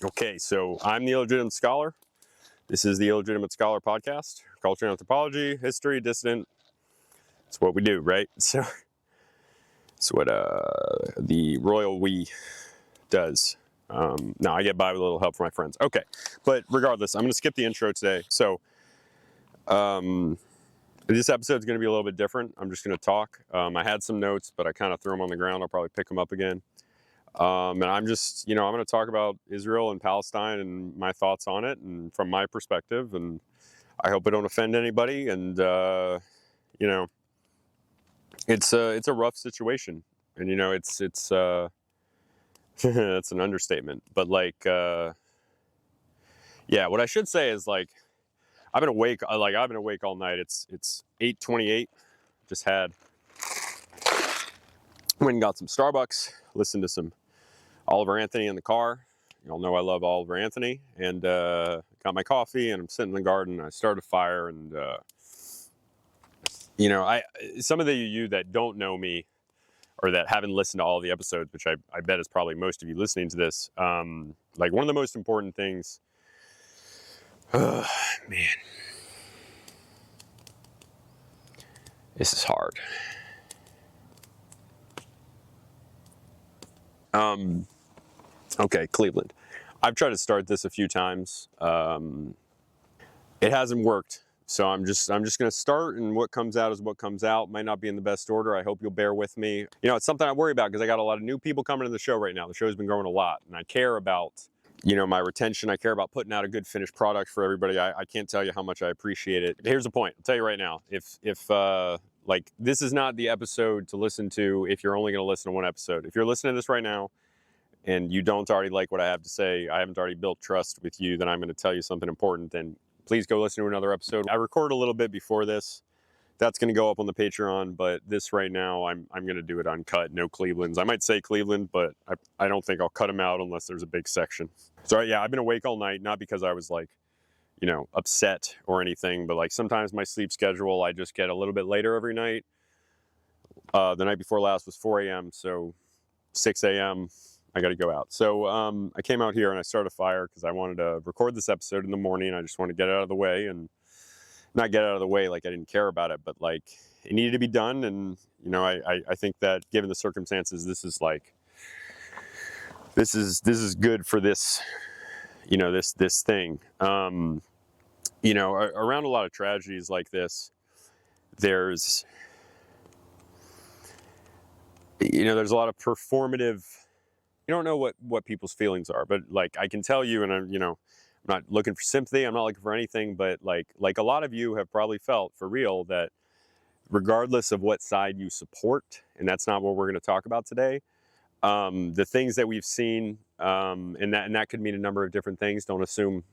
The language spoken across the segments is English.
Okay, so I'm the Illegitimate Scholar. This is the Illegitimate Scholar podcast. Culture and anthropology, history, dissident. It's what we do, right? So it's what the royal we does. Now I get by with a little help from my friends. Okay, but regardless, I'm going to skip the intro today. So this episode is going to be a little bit different. I'm just going to talk. I had some notes, but I kind of threw them on the ground. I'll probably pick them up again. And I'm just, I'm going to talk about Israel and Palestine and my thoughts on it and from my perspective. And I hope I don't offend anybody. And, it's a rough situation. And, it's it's an understatement. But yeah, what I should say is I've been awake all night. It's 8:28. Just went and got some Starbucks, listened to some Oliver Anthony in the car. You all know I love Oliver Anthony, and got my coffee, and I'm sitting in the garden. I started a fire, and some of you that don't know me or that haven't listened to all the episodes, which I bet is probably most of you listening to this. One of the most important things. Man, this is hard. Okay, Cleveland. I've tried to start this a few times. It hasn't worked, so I'm just going to start, and what comes out is what comes out. Might not be in the best order. I hope you'll bear with me. It's something I worry about because I got a lot of new people coming to the show right now. The show's been growing a lot, and I care about my retention. I care about putting out a good finished product for everybody. I can't tell you how much I appreciate it. Here's the point. I'll tell you right now. If this is not the episode to listen to if you're only going to listen to one episode. If you're listening to this right now and you don't already like what I have to say, I haven't already built trust with you, then I'm going to tell you something important, then please go listen to another episode. I recorded a little bit before this. That's going to go up on the Patreon, but this right now, I'm going to do it uncut, no Clevelands. I might say Cleveland, but I don't think I'll cut them out unless there's a big section. So yeah, I've been awake all night, not because I was upset or anything, but sometimes my sleep schedule, I just get a little bit later every night. The night before last was 4 a.m., so 6 a.m., I got to go out. So I came out here and I started a fire because I wanted to record this episode in the morning. I just wanted to get it out of the way, and not get out of the way like I didn't care about it, but it needed to be done. And I think that given the circumstances, this is good for this this thing. Around a lot of tragedies like this, there's a lot of performative. You don't know what people's feelings are, but I can tell you, and I'm not looking for sympathy. I'm not looking for anything, but like a lot of you have probably felt for real that regardless of what side you support, and that's not what we're going to talk about today, the things that we've seen, and that could mean a number of different things. Don't assume.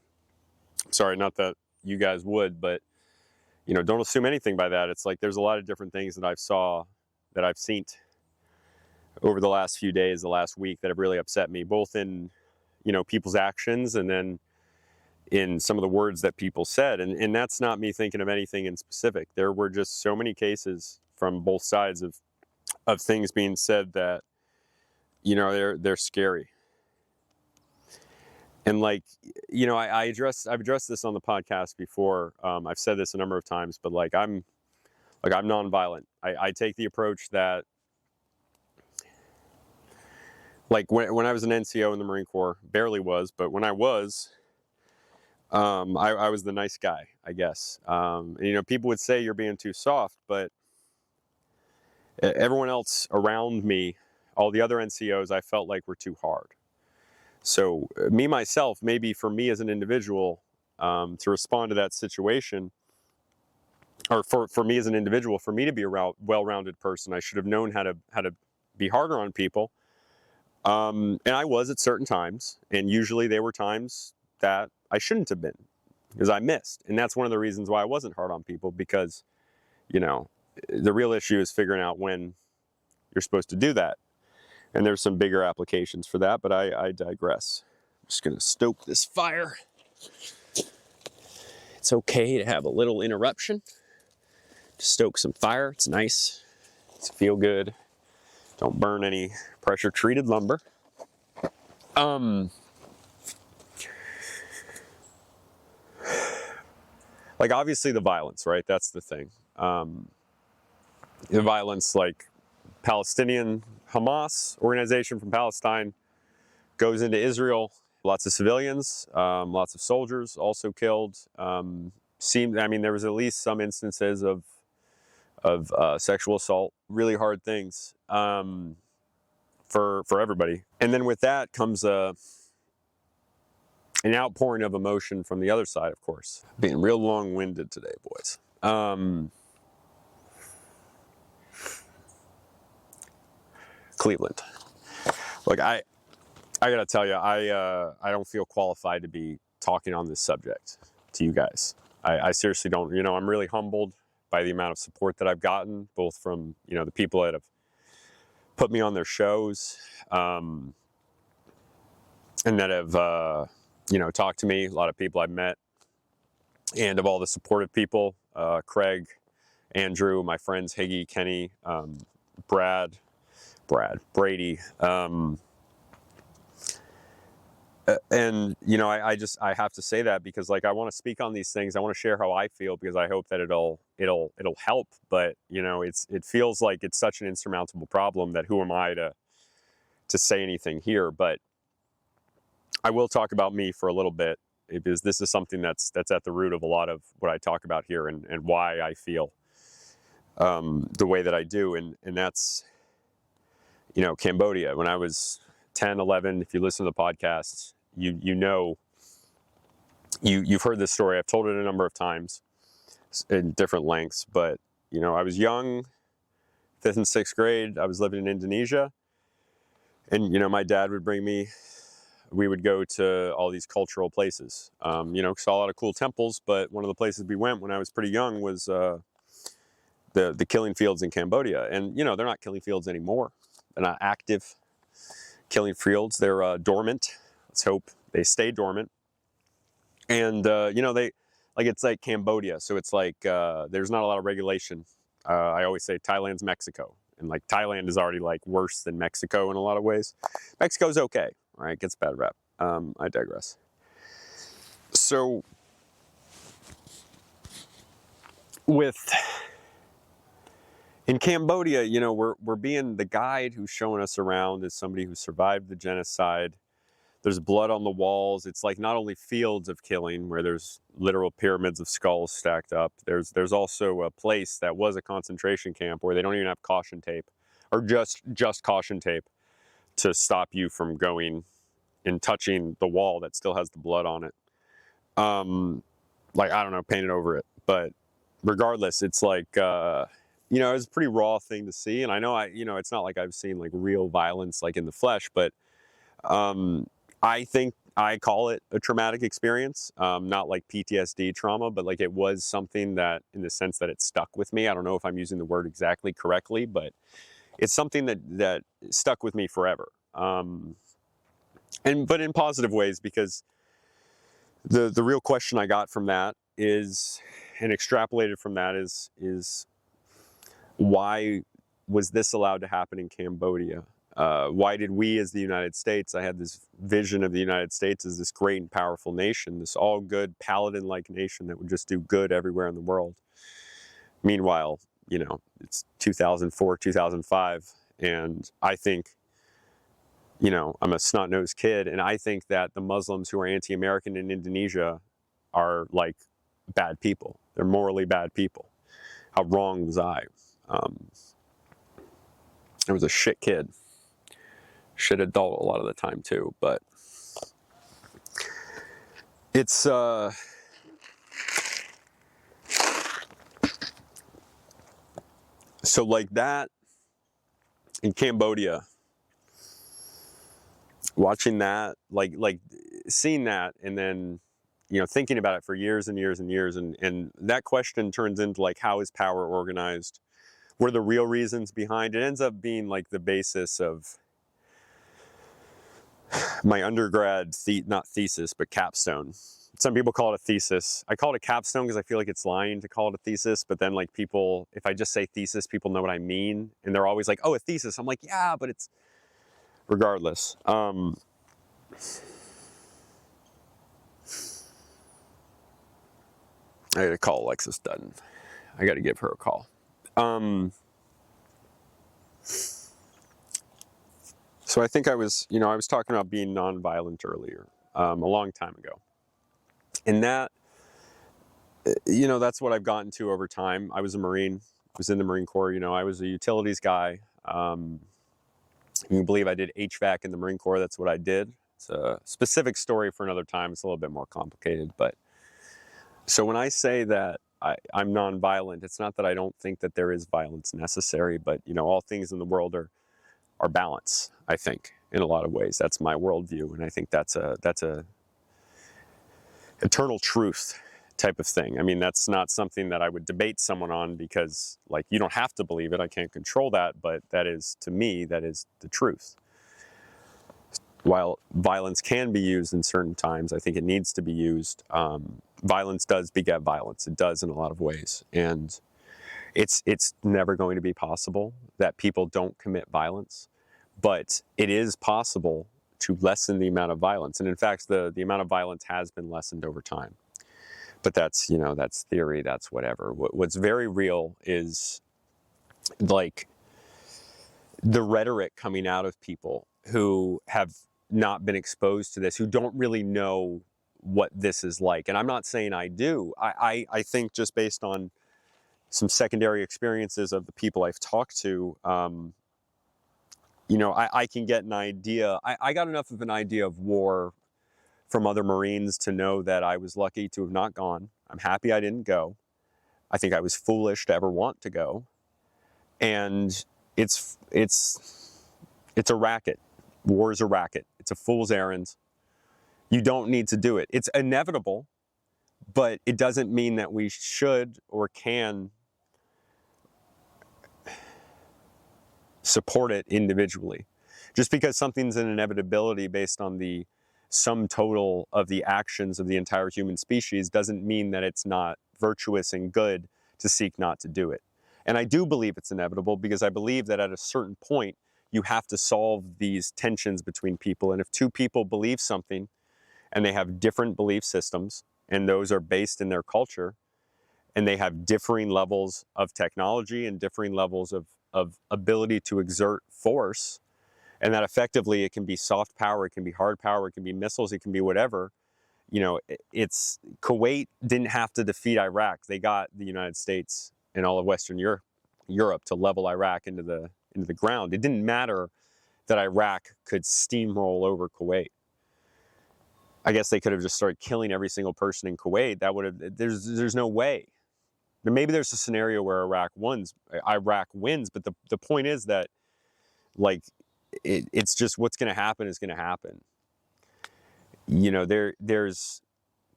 Sorry, not that you guys would, but don't assume anything by that. It's there's a lot of different things that I've seen over the last few days, the last week, that have really upset me, both in people's actions and then in some of the words that people said. And that's not me thinking of anything in specific. There were just so many cases from both sides of things being said that they're scary. And I've addressed this on the podcast before. I've said this a number of times, but I'm nonviolent. I take the approach that when I was an NCO in the Marine Corps, barely was, but when I was, I was the nice guy, I guess. People would say you're being too soft, but everyone else around me, all the other NCOs, I felt like were too hard. So myself, maybe for me as an individual, to respond to that situation, or for me as an individual, for me to be a well-rounded person, I should have known how to be harder on people. And I was at certain times, and usually they were times that I shouldn't have been, because I missed. And that's one of the reasons why I wasn't hard on people, because, the real issue is figuring out when you're supposed to do that. And there's some bigger applications for that, but I digress. I'm just going to stoke this fire. It's okay to have a little interruption, to stoke some fire. It's nice. It's feel good. Don't burn any pressure treated lumber. like obviously the violence, right? That's the thing. The violence, like Palestinian Hamas organization from Palestine goes into Israel. Lots of civilians, lots of soldiers also killed. I mean, there was at least some instances of sexual assault, really hard things for everybody. And then with that comes an outpouring of emotion from the other side, of course. Being real long-winded today, boys. Cleveland. Look, I gotta tell you, I don't feel qualified to be talking on this subject to you guys. I seriously don't. You know, I'm really humbled by the amount of support that I've gotten, both from, you know, the people that have put me on their shows, and that have, you know, talked to me. A lot of people I've met, and of all the supportive people, Craig, Andrew, my friends Higgy, Kenny, Brad, Brady. And you know, I have to say that because, like, I want to speak on these things. I want to share how I feel because I hope that it'll help. But you know, it feels like it's such an insurmountable problem that who am I to say anything here? But I will talk about me for a little bit because this is something that's at the root of a lot of what I talk about here and why I feel the way that I do. And that's, you know, Cambodia. When I was 10, 11, if you listen to the podcast, you know, you've heard this story. I've told it a number of times in different lengths, but you know, I was young, 5th and 6th grade. I was living in Indonesia, and you know, my dad would bring me. We would go to all these cultural places. You know, saw a lot of cool temples, but one of the places we went when I was pretty young was the killing fields in Cambodia. And you know, they're not killing fields anymore. They're not active killing fields. They're dormant. Let's hope they stay dormant. And you know, it's like Cambodia, so it's like there's not a lot of regulation. I always say Thailand's Mexico, and like Thailand is already like worse than Mexico in a lot of ways. Mexico's okay, right? Gets a bad rep. I digress. So in Cambodia, you know, we're being the guide who's showing us around as somebody who survived the genocide. There's blood on the walls. It's like not only fields of killing where there's literal pyramids of skulls stacked up. There's also a place that was a concentration camp where they don't even have caution tape, or just caution tape to stop you from going and touching the wall that still has the blood on it. Like, I don't know, painted over it. But regardless, it's like, you know, it's a pretty raw thing to see. And I know you know, it's not like I've seen like real violence like in the flesh, but I think I call it a traumatic experience, not like PTSD trauma, but like it was something that, in the sense that it stuck with me. I don't know if I'm using the word exactly correctly, but it's something that stuck with me forever. But in positive ways, because the real question I got from that is, and extrapolated from that is why was this allowed to happen in Cambodia? Why did we, as the United States, I had this vision of the United States as this great and powerful nation, this all good paladin-like nation that would just do good everywhere in the world. Meanwhile, you know, it's 2004, 2005, and I think, you know, I'm a snot-nosed kid, and I think that the Muslims who are anti-American in Indonesia are like bad people. They're morally bad people. How wrong was I? I was a shit kid. Shit adult a lot of the time too, but it's so like that in Cambodia, watching that, like seeing that, and then, you know, thinking about it for years and years and years, and that question turns into like, how is power organized? What are the real reasons behind it? It ends up being like the basis of my undergrad, not thesis, but capstone. Some people call it a thesis. I call it a capstone because I feel like it's lying to call it a thesis, but then like people, if I just say thesis, people know what I mean, and they're always like, oh, a thesis. I'm like, yeah, but it's, regardless. I gotta call Alexis Dutton. I gotta give her a call. So I think I was talking about being nonviolent earlier, a long time ago. And that, that's what I've gotten to over time. I was a Marine. I was in the Marine Corps. I was a utilities guy. You can believe I did HVAC in the Marine Corps. That's what I did. It's a specific story for another time. It's a little bit more complicated. But so when I say that I'm nonviolent, it's not that I don't think that there is violence necessary, but all things in the world are balance, I think, in a lot of ways. That's my worldview, and I think that's a eternal truth type of thing. I mean, that's not something that I would debate someone on, because you don't have to believe it. I can't control that, but that is, to me, that is the truth. While violence can be used in certain times, I think it needs to be used. Violence does beget violence. It does in a lot of ways. And it's never going to be possible that people don't commit violence, but it is possible to lessen the amount of violence. And in fact, the amount of violence has been lessened over time. But that's theory, that's whatever. What's very real is the rhetoric coming out of people who have not been exposed to this, who don't really know what this is like. And I'm not saying I do. I think, just based on some secondary experiences of the people I've talked to, I can get an idea. I got enough of an idea of war from other Marines to know that I was lucky to have not gone. I'm happy I didn't go. I think I was foolish to ever want to go. And it's a racket. War is a racket. It's a fool's errand. You don't need to do it. It's inevitable, but it doesn't mean that we should or can support it individually. Just because something's an inevitability based on the sum total of the actions of the entire human species doesn't mean that it's not virtuous and good to seek not to do it. And I do believe it's inevitable, because I believe that at a certain point you have to solve these tensions between people. And if two people believe something and they have different belief systems, and those are based in their culture, and they have differing levels of technology and differing levels of ability to exert force, and that effectively it can be soft power, it can be hard power, it can be missiles, it can be whatever. It's Kuwait didn't have to defeat Iraq. They got the United States and all of Western Europe to level Iraq into the ground. It didn't matter that Iraq could steamroll over Kuwait. I guess they could have just started killing every single person in Kuwait. That would have. There's no way. Maybe there's a scenario where Iraq wins, but the point is that, it's just what's going to happen is going to happen. There's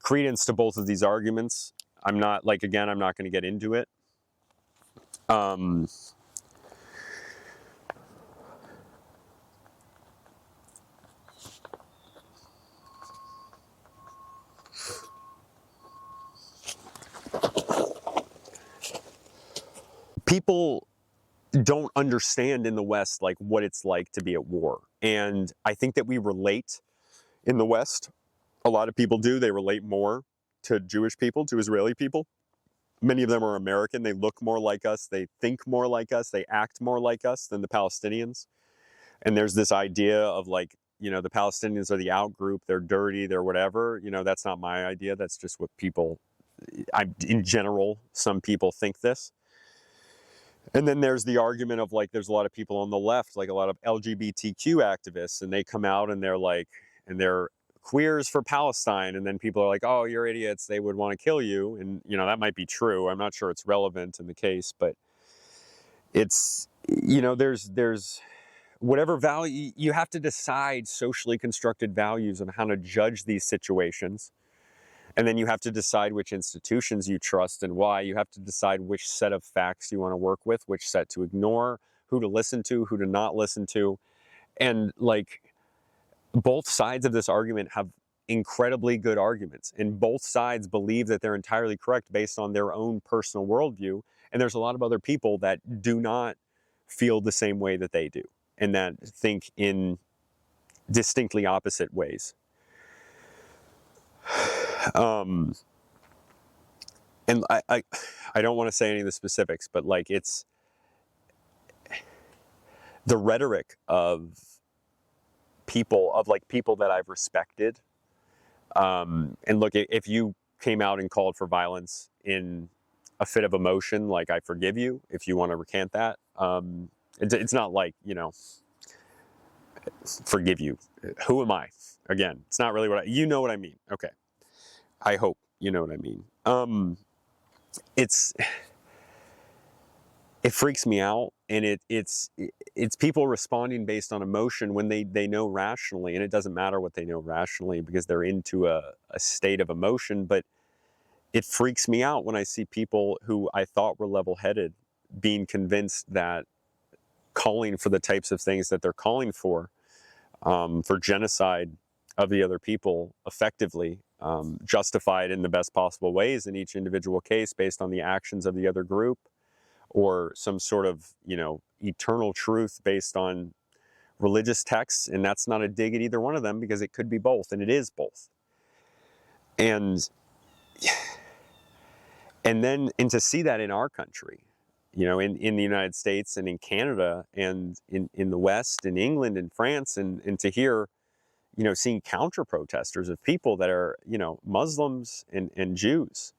credence to both of these arguments. I'm not going to get into it. People don't understand in the West what it's like to be at war. And I think that we relate in the West. A lot of people do. They relate more to Jewish people, to Israeli people. Many of them are American. They look more like us. They think more like us. They act more like us than the Palestinians. And there's this idea of the Palestinians are the out group. They're dirty. They're whatever. That's not my idea. That's just what people, in general, some people think this. And then there's the argument of there's a lot of people on the left, a lot of LGBTQ activists, and they come out and they're queers for Palestine. And then people are like, oh, you're idiots. They would want to kill you. And, that might be true. I'm not sure it's relevant in the case, but it's, there's whatever value, you have to decide socially constructed values on how to judge these situations. And then you have to decide which institutions you trust and why. You have to decide which set of facts you want to work with, which set to ignore, who to listen to, who to not listen to. And both sides of this argument have incredibly good arguments. And both sides believe that they're entirely correct based on their own personal worldview. And there's a lot of other people that do not feel the same way that they do, and that think in distinctly opposite ways. and I don't want to say any of the specifics, but like it's the rhetoric of people that I've respected. And look, if you came out and called for violence in a fit of emotion, like I forgive you if you want to recant that. It's not like, forgive you. Who am I? Again, it's not really you know what I mean. Okay. I hope you know what I mean. It's, it freaks me out, and it's people responding based on emotion when they know rationally, and it doesn't matter what they know rationally because they're into a state of emotion. But it freaks me out when I see people who I thought were level-headed being convinced that calling for the types of things that they're calling for genocide of the other people effectively, justified in the best possible ways in each individual case based on the actions of the other group, or some sort of, eternal truth based on religious texts. And that's not a dig at either one of them, because it could be both, and it is both. And to see that in our country, in the United States and in Canada and in the West, in England and France, and to hear, seeing counter protesters of people that are, Muslims and Jews,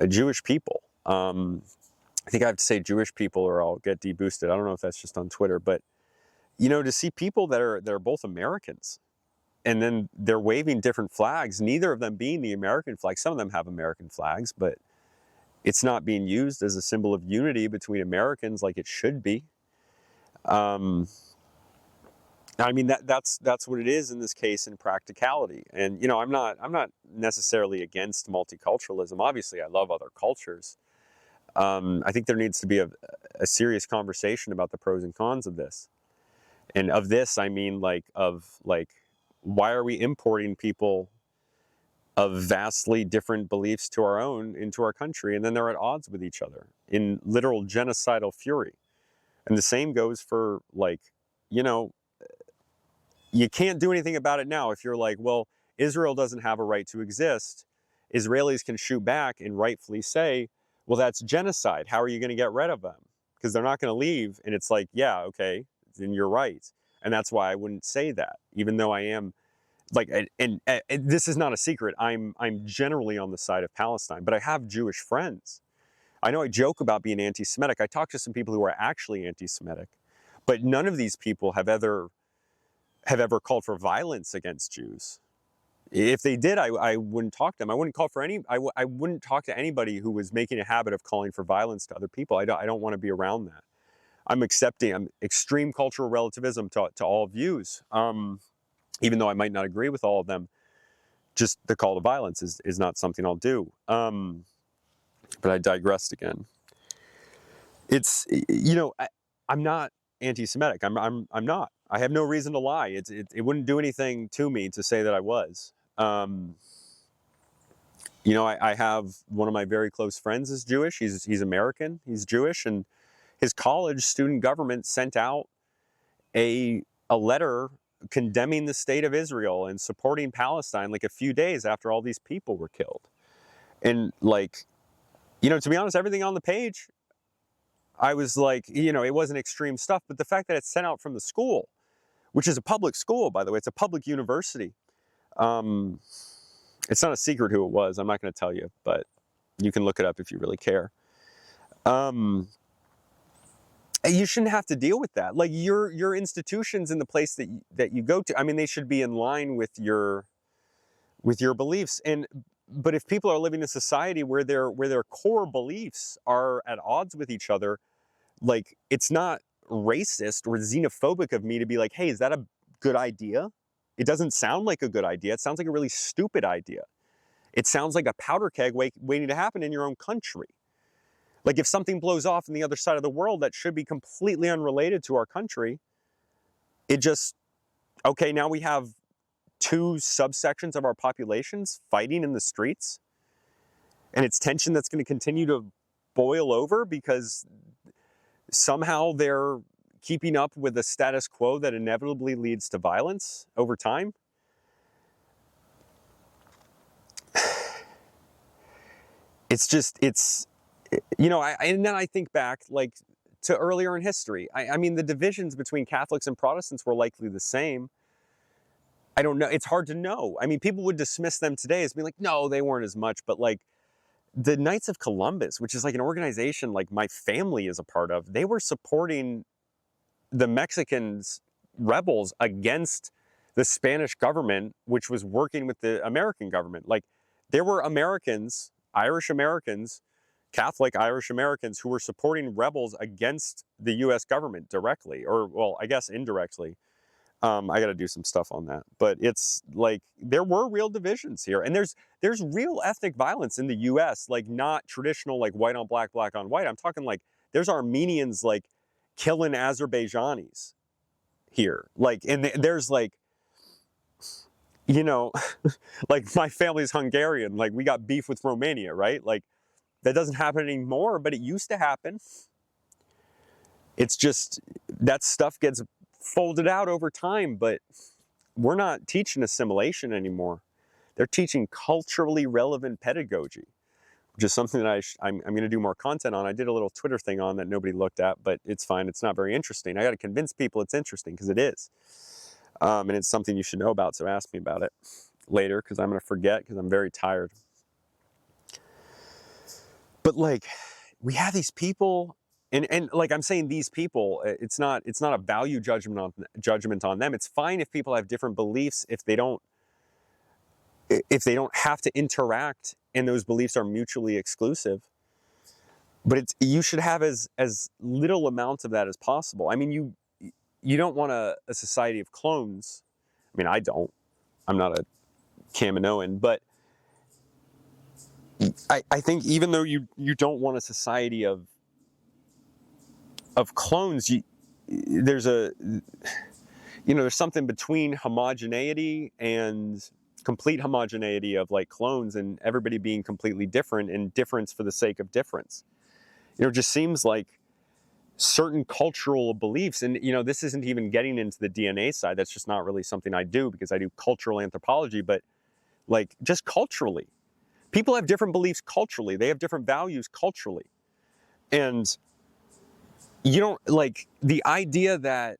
Jewish people. I think I have to say Jewish people or I'll get deboosted. I don't know if that's just on Twitter, but, to see people that are both Americans, and then they're waving different flags, neither of them being the American flag. Some of them have American flags, but it's not being used as a symbol of unity between Americans like it should be. I mean, that's what it is in this case in practicality. And, I'm not necessarily against multiculturalism. Obviously, I love other cultures. I think there needs to be a serious conversation about the pros and cons of this. And of this, I mean, why are we importing people of vastly different beliefs to our own into our country, and then they're at odds with each other in literal genocidal fury? And the same goes for, you can't do anything about it now. If you're like, well, Israel doesn't have a right to exist, Israelis can shoot back and rightfully say, well, that's genocide. How are you going to get rid of them? Because they're not going to leave. And it's like, yeah, okay, then you're right. And that's why I wouldn't say that, even though I am and this is not a secret. I'm generally on the side of Palestine, but I have Jewish friends. I know I joke about being anti-Semitic. I talk to some people who are actually anti-Semitic, but none of these people have ever called for violence against Jews. If they did, I wouldn't talk to them. I wouldn't call for any. I wouldn't talk to anybody who was making a habit of calling for violence to other people. I don't want to be around that. I'm extreme cultural relativism to all views, even though I might not agree with all of them. Just the call to violence is not something I'll do. But I digressed again. It's, I'm not anti-Semitic. I'm not. I have no reason to lie. It wouldn't do anything to me to say that I was. I have one of my very close friends is Jewish. He's American. He's Jewish, and his college student government sent out a letter condemning the state of Israel and supporting Palestine like a few days after all these people were killed. And to be honest, everything on the page, I was like, it wasn't extreme stuff, but the fact that it's sent out from the school, which is a public school, by the way, it's a public university. It's not a secret who it was. I'm not going to tell you, but you can look it up if you really care. You shouldn't have to deal with that. Like your institutions in the place that you go to, I mean, they should be in line with your beliefs. But if people are living in a society where their core beliefs are at odds with each other, it's not racist or xenophobic of me to be like, hey, is that a good idea? It doesn't sound like a good idea. It sounds like a really stupid idea. It sounds like a powder keg waiting to happen in your own country. Like if something blows off in the other side of the world that should be completely unrelated to our country, okay, now we have two subsections of our populations fighting in the streets, and it's tension that's going to continue to boil over because somehow they're keeping up with the status quo that inevitably leads to violence over time. it's just, it's, and then I think back like to earlier in history. I mean, the divisions between Catholics and Protestants were likely the same. I don't know. It's hard to know. I mean, people would dismiss them today as being like, no, they weren't as much. But like the Knights of Columbus, which is like an organization like my family is a part of, they were supporting the Mexicans rebels against the Spanish government, which was working with the American government. Like there were Americans, Irish Americans, Catholic Irish Americans who were supporting rebels against the US government directly, or well, I guess indirectly. I got to do some stuff on that, but it's like there were real divisions here, and there's real ethnic violence in the U.S. Like not traditional like white on black, black on white. I'm talking like there's Armenians like killing Azerbaijanis here, like and there's like like my family's Hungarian, like we got beef with Romania, right? Like that doesn't happen anymore, but it used to happen. It's just that stuff gets folded out over time, but we're not teaching assimilation anymore. They're teaching culturally relevant pedagogy, which is something that I'm going to do more content on. I did a little Twitter thing on that nobody looked at, but it's fine. It's not very interesting. I got to convince people it's interesting because it is. And it's something you should know about, so ask me about it later because I'm going to forget because I'm very tired. But like, we have these people, and like I'm saying, these people, it's not a value judgment on them. It's fine if people have different beliefs if they don't have to interact and those beliefs are mutually exclusive. But you should have as little amount of that as possible. I mean, you don't want a society of clones. I mean, I don't. I'm not a Kaminoan, but I think even though you don't want a society of clones, there's something between homogeneity and complete homogeneity of like clones and everybody being completely different and difference for the sake of difference. It just seems like certain cultural beliefs, and this isn't even getting into the DNA side. That's just not really something I do because I do cultural anthropology, but like just culturally, people have different beliefs culturally. They have different values culturally. And you don't like the idea that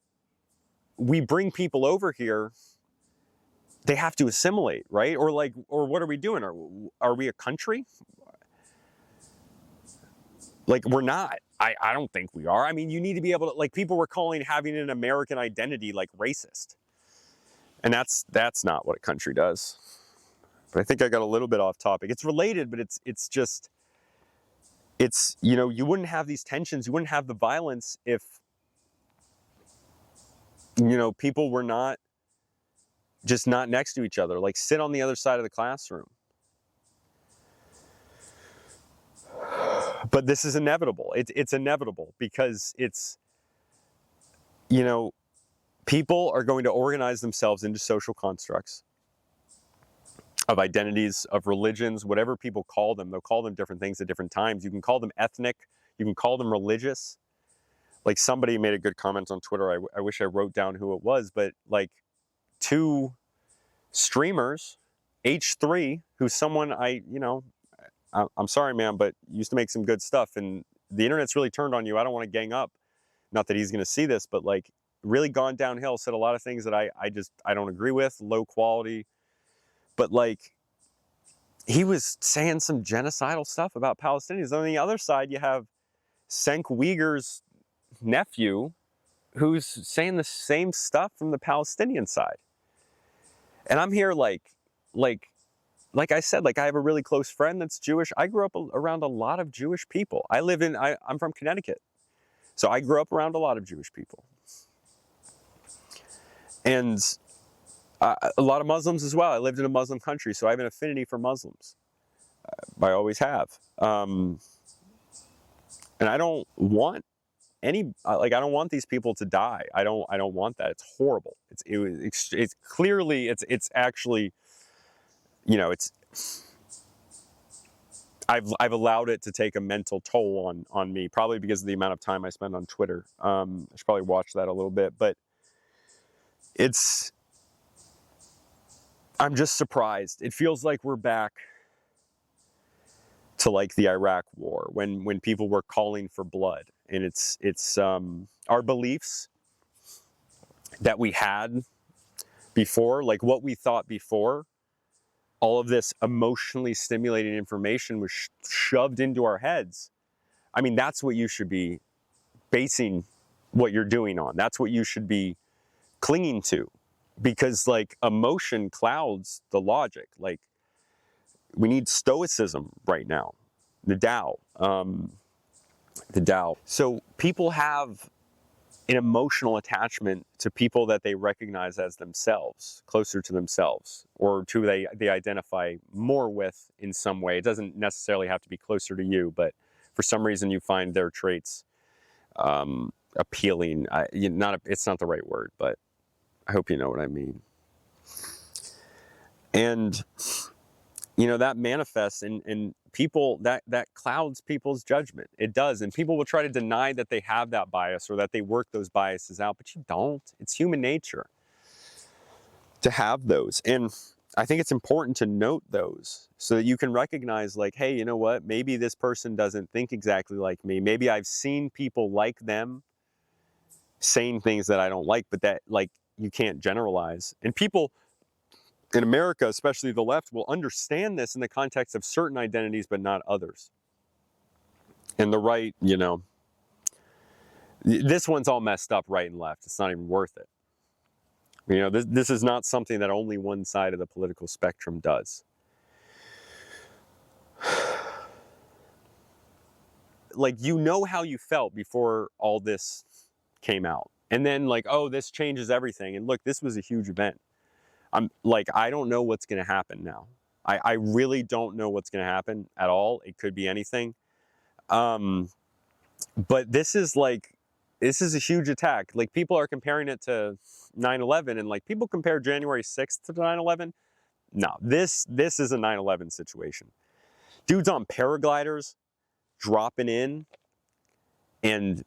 we bring people over here, they have to assimilate, right? Or what are we doing? Are we a country? Like we're not. I don't think we are. I mean, you need to be able to, like people were calling having an American identity like racist. And that's not what a country does. But I think I got a little bit off topic. It's related, but it's you wouldn't have these tensions, you wouldn't have the violence if people were not next to each other, like sit on the other side of the classroom. But this is inevitable. It's inevitable because it's, people are going to organize themselves into social constructs of identities, of religions, whatever people call them. They'll call them different things at different times. You can call them ethnic. You can call them religious. Like somebody made a good comment on Twitter. I wish I wrote down who it was, but like 2 streamers, H3, who's someone I'm sorry, man, but used to make some good stuff. And the internet's really turned on you. I don't want to gang up. Not that he's going to see this, but like really gone downhill, said a lot of things that I don't agree with, low quality. But like he was saying some genocidal stuff about Palestinians. On the other side, you have Cenk Uyghur's nephew who's saying the same stuff from the Palestinian side. And I'm here like I said, like I have a really close friend that's Jewish. I grew up around a lot of Jewish people. I'm from Connecticut. So I grew up around a lot of Jewish people. And a lot of Muslims as well. I lived in a Muslim country, so I have an affinity for Muslims. I always have. And I don't want I don't want these people to die. I don't want that. It's horrible. It's clearly, it's actually, I've allowed it to take a mental toll on me, probably because of the amount of time I spend on Twitter. I should probably watch that a little bit, but I'm just surprised. It feels like we're back to like the Iraq War, when people were calling for blood. And it's our beliefs that we had before, like what we thought before, all of this emotionally stimulating information was shoved into our heads. I mean, that's what you should be basing what you're doing on. That's what you should be clinging to, because like emotion clouds the logic. Like, we need stoicism right now, the Tao. So people have an emotional attachment to people that they recognize as themselves, closer to themselves, or to they identify more with in some way. It doesn't necessarily have to be closer to you, but for some reason you find their traits appealing. It's not the right word, but I hope you know what I mean. And that manifests in people, that clouds people's judgment. It does. And people will try to deny that they have that bias or that they work those biases out, but you don't. It's human nature to have those. And I think it's important to note those so that you can recognize, like, hey, you know what? Maybe this person doesn't think exactly like me. Maybe I've seen people like them saying things that I don't like, but that, like, you can't generalize. And people in America, especially the left, will understand this in the context of certain identities, but not others. And the right, this one's all messed up, right and left. It's not even worth it. This is not something that only one side of the political spectrum does. Like, how you felt before all this came out. And then, like, oh, this changes everything. And look, this was a huge event. I don't know what's going to happen now. I really don't know what's going to happen at all. It could be anything. But this is a huge attack. Like, people are comparing it to 9/11, and like, people compare January 6th to 9/11. No, this is a 9/11 situation. Dudes on paragliders dropping in, and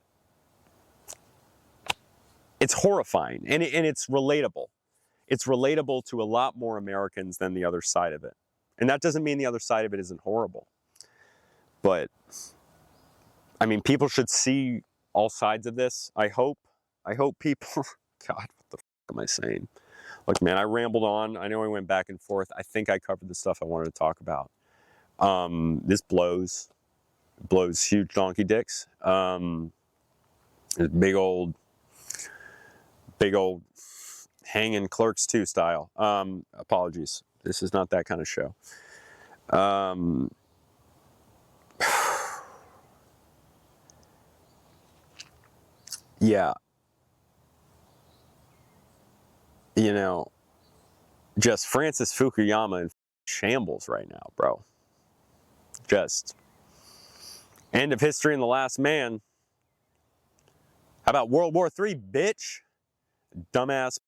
it's horrifying, and it's relatable. It's relatable to a lot more Americans than the other side of it. And that doesn't mean the other side of it isn't horrible. But, I mean, people should see all sides of this. I hope people, God, what the am I saying? Look, man, I rambled on. I know I went back and forth. I think I covered the stuff I wanted to talk about. This blows huge donkey dicks. It's big old hanging Clerks 2 style. Apologies. This is not that kind of show. Yeah. Just Francis Fukuyama in shambles right now, bro. Just end of history and the last man. How about World War III, bitch? Dumbass.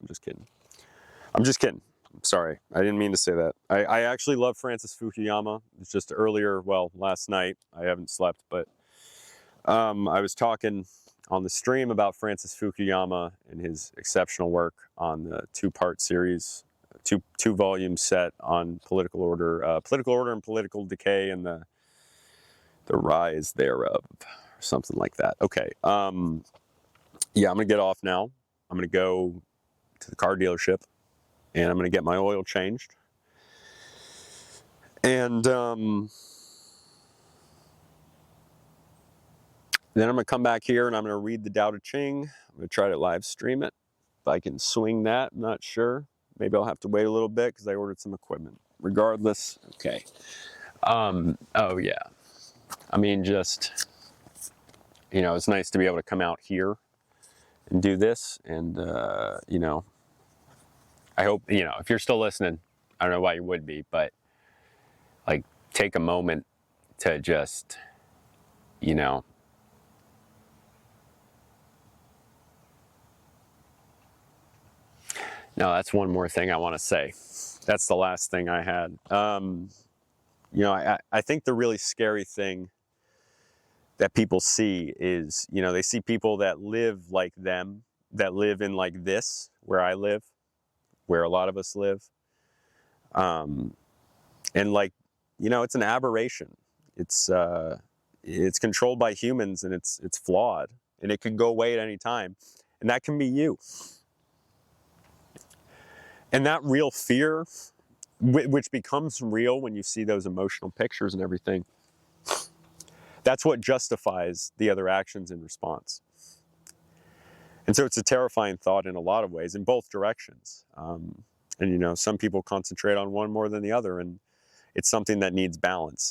I'm just kidding. I'm sorry. I didn't mean to say that. I actually love Francis Fukuyama. It's just last night. I haven't slept, but I was talking on the stream about Francis Fukuyama and his exceptional work on the two-part series, two-volume set on political order and political decay and the rise thereof, or something like that. Okay. I'm gonna get off now. I'm gonna go to the car dealership, and I'm gonna get my oil changed. And then I'm going to come back here and I'm going to read the Tao Te Ching. I'm going to try to live stream it. If I can swing that, I'm not sure. Maybe I'll have to wait a little bit because I ordered some equipment. Regardless, okay. Oh yeah. I mean, just, it's nice to be able to come out here and do this. And, I hope, if you're still listening, I don't know why you would be, but like, take a moment to just, No, that's one more thing I want to say. That's the last thing I had. I think the really scary thing that people see is, they see people that live like them, that live in like this, where I live, where a lot of us live. And like, it's an aberration. It's controlled by humans, and it's flawed, and it can go away at any time, and that can be you. And that real fear, which becomes real when you see those emotional pictures and everything, that's what justifies the other actions in response. And so it's a terrifying thought in a lot of ways, in both directions. And some people concentrate on one more than the other, and it's something that needs balance.